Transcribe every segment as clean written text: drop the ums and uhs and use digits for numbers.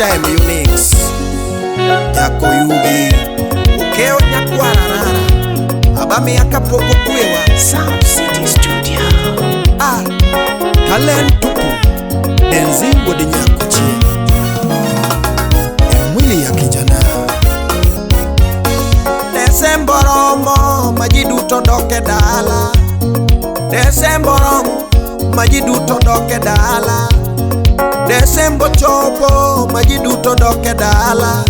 time Unix Jako yugi Ukeo nyakuara rara Abami akapogo kwewa Sound City Studio. Kalen tupu Enzimbo di nyakuchie Mwili ya kijana Desemboromo majiduto doke dala Desemboromo majiduto doke dala Desembo chopo majiduto doke dala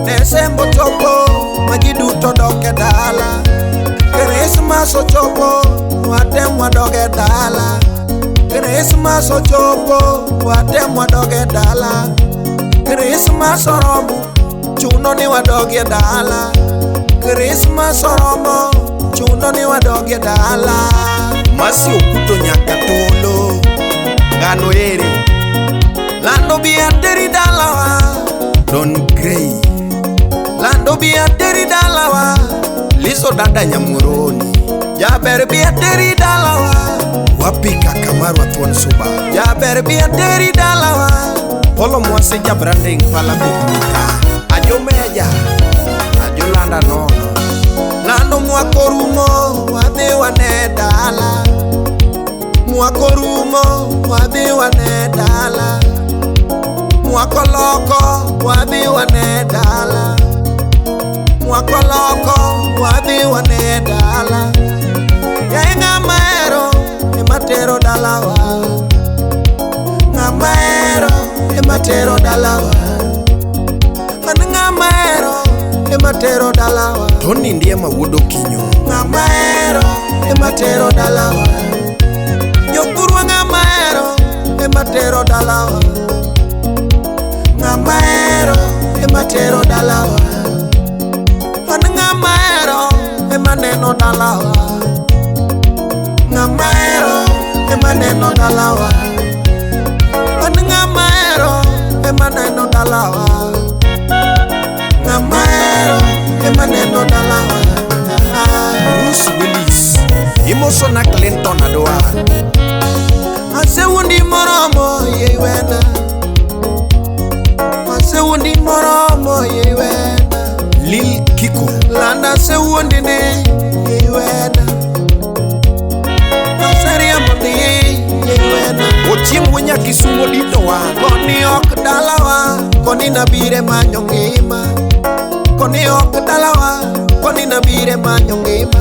Desembo chopo majiduto doke dala Christmas chopo watemwa doke dala Christmas chopo watemwa doke dala Christmas oromo chuno ni wadoge dala Christmas oromo chuno ni wadoge dala Masi okuto nyaka tolo Ngano ere Lando biya deri dalawa Don Gray Lando biya deri dalawa Liso dada nyamuroni Jaber biya deri dalawa Wapika kamarwa tuan suba Jaber biya deri dalawa Polo mwase jabranding pala bukuta Ajo meja Ajo landa nono Lando mwakorumo Wadhi wane dala Mwakorumo Wadhi wane dala Mwakoloko Wadhi wane dala Mwakoloko Wadhi wane dala Ya ngamaero Ematero dalawa Ngamaero Ematero dalawa Ngamaero Ematero dalawa Toni ndiye mawudo kinyo Ngamaero Ematero dalawa Yokurwa ngamaero Ematero dalawa Ngamaero Ematero dalawa Ngamaero Emaneno dalawa Ngamaero Emaneno dalawa Ngamaero Emaneno dalawa Ngamaero Emaneno dalawa Bruce Willis Imosona Clinton adoa Ase wundi moromo yewena Ase wundi moromo yewena Lil Kiko Landa se wundi ne yewena Aseria mundi yewena Ochim wenya kisumo ditowa Koni ok dalawa Koni nabire manyongima Koni ok dalawa Koni nabire manyongima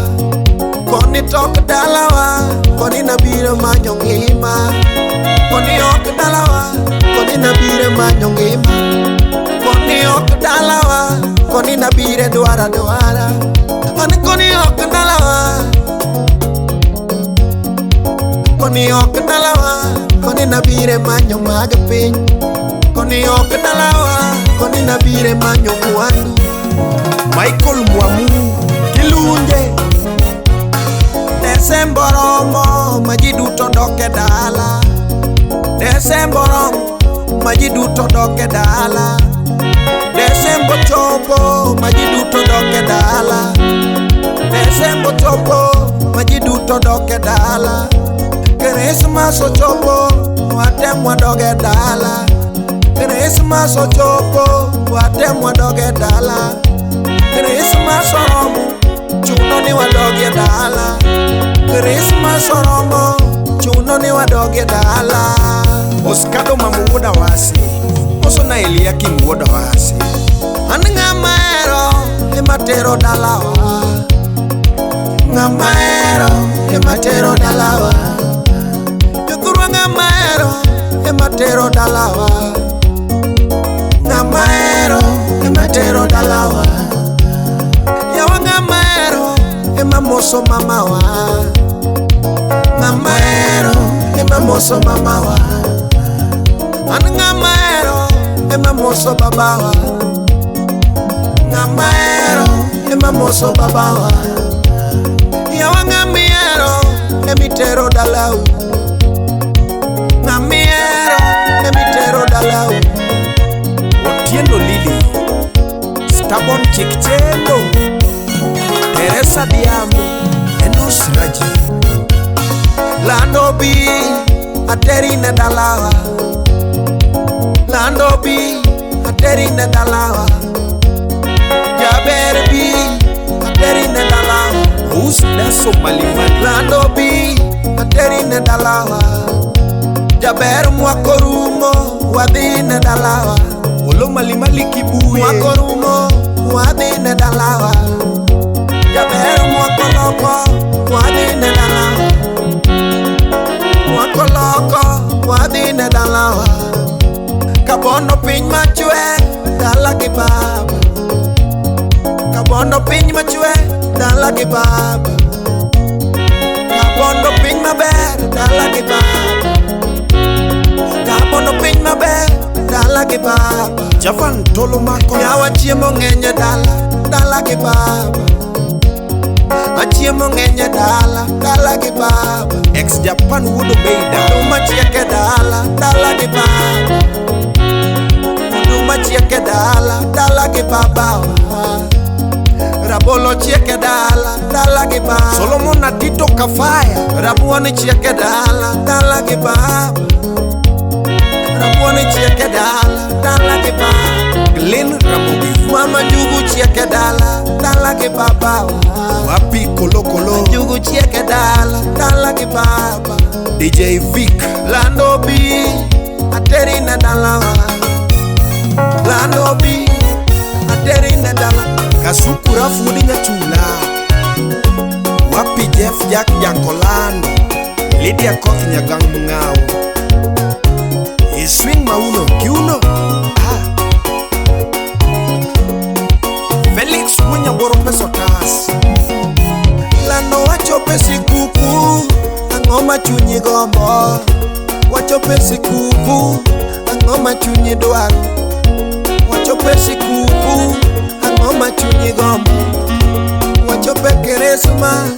Koni tok dalawa Koni nabire manyongima Koni ok dalawa Koni nabire manyongima Koni ok dalawa Koni nabire duara duara Koni ok dalawa Koni ok dalawa Koni nabire manyo magapiny Koni ok dalawa Koni nabire manyo mwandu Michael Mwamu Kilunje Desemboromo majiduto doke dala Desemboromo majiduto doke dala Desembo chopo majiduto doke dala Desembo chopo majiduto doke dala Christmas chopo watemwa doge dala Christmas chopo watemwa doge dala Christmas oromo chuno ni wadoge dala Christmas oromo chuno ni wadoge dala Oskado mamuda wasi Osona Eliakim woda wasi Ngamaero Ematero dalawa Ngamaero Ematero dalawa Yokurwa ngamaero Ematero dalawa Ngamaero Ematero dalawa Yawa ngamaero Emamoso mamawa Ngamaero Emamoso mamawa Ngamaero Emamoso babawa Ngamaero Emamoso babawa Yawa ngamiero Emitero dalau Ngamiero Emitero dalau Otiendo Lili Stabon Chikchendo Teresa Diambo Enos Raji Lando bi Aterina dalawa Lando bi ateri ne dalawa. Jaber bi ateri ne dalawa. Usdaso malimali Lando bi ateri ne dalawa. Jaber mwakorumo wadhi ne dalawa. Olo malimali kibuye Mwakorumo wadhi ne dalawa. Jaber mwakoloko wadhi ne dalawa. Mwakoloko wadhi ne dalawa. Kabono piny machwe dala gi baba. Kabono piny machwe dala gi baba. Kabono piny maber dala gi baba. Kabono piny maber dala gi baba. Javan tolo mako Yawa chiemo ng'enye dala gi baba. Achiemo ng'enye dala gi baba. Ex Japan wudo beida Oduma chieke dala gi baba. Oduma chieke dala gi baba. Rabolo chieke dala gi baba. Solomon Atito Kafaya Rabuoni chieke dala gi baba. Rabuoni chieke dala gi baba. Glenn Ramogi Mama Njugu chieke dala gi baba. Wapi Kolo Kolo Njugu chieke dala gi baba. DJ Vic Lando bi ateri ne dalawa. Lando bi ateri ne dalawa. Kasukura Fudi Nyachula Wapi Jeff Jack Jankolando Lydia Koth Nyagang Mungao Iswing Mauno Kiuno Felix Munya Boro Pesotas Lando wachope sikuku angoma chunyi gombo. Wachope sikuku angoma chunyi dwaro. Wachope sikuku angoma chunyi gombo. Wachope Christmas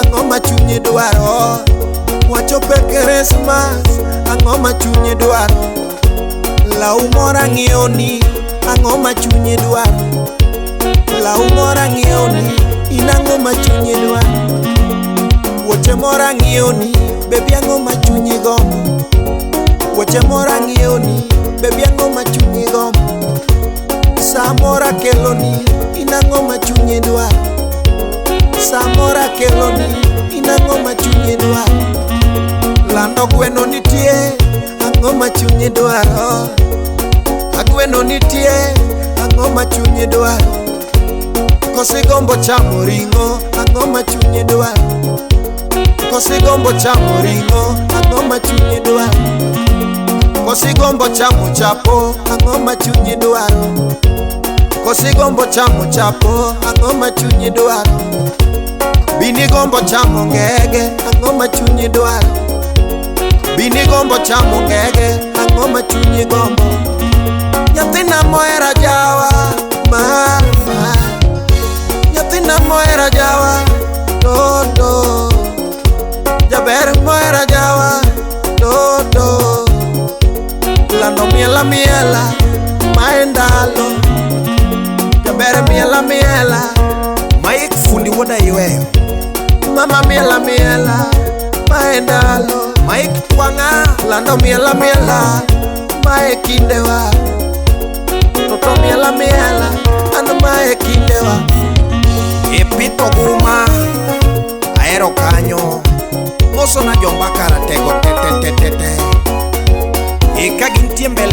angoma chunyi dwaro. Wachope Christmas angoma chunyi dwaro. Lau mora ng'ioni angoma chunyi dwaro. Lau mora ng'ioni inangoma chunyi dwaro. Woche mora ng'ioni bebi angoma chunyi gombo. Woche mora ng'ioni bebi angoma chunyi gombo. Samora keloni inangoma chunyi dwaro. Samora keloni inangoma chunyi dwaro. Lando gweno nitie angoma chunyi dwaro. Agweno nitie angoma chunyi dwaro. Kosi gombo chamo ringo angoma chunyi dwaro. Kosi gombo chamo ringo angoma chunyi dwaro. Kosi gombo chamo chapo angoma chunyi dwaro. Kosi gombo chamo chapo angoma chunyi dwaro. Bini gombo chamo ngege angoma chunyi dwaro. Bini gombo chamo ngege angoma chunyi gombo. Nyathina mohera jawa mama. Nyathina mohera jawa dodo. Jaber mohera jawa dodo. Lando miela miela maendalo. Jaber miela miela Mike Fundi Woda Yweyo mama miela miela maendalo. Mike Twanga Lando miela miela mae kindewa. Toto miela miela ando mae kindewa. Epito Guma Aero Kanyo Moso na jomba karatego te Eka gintie mbele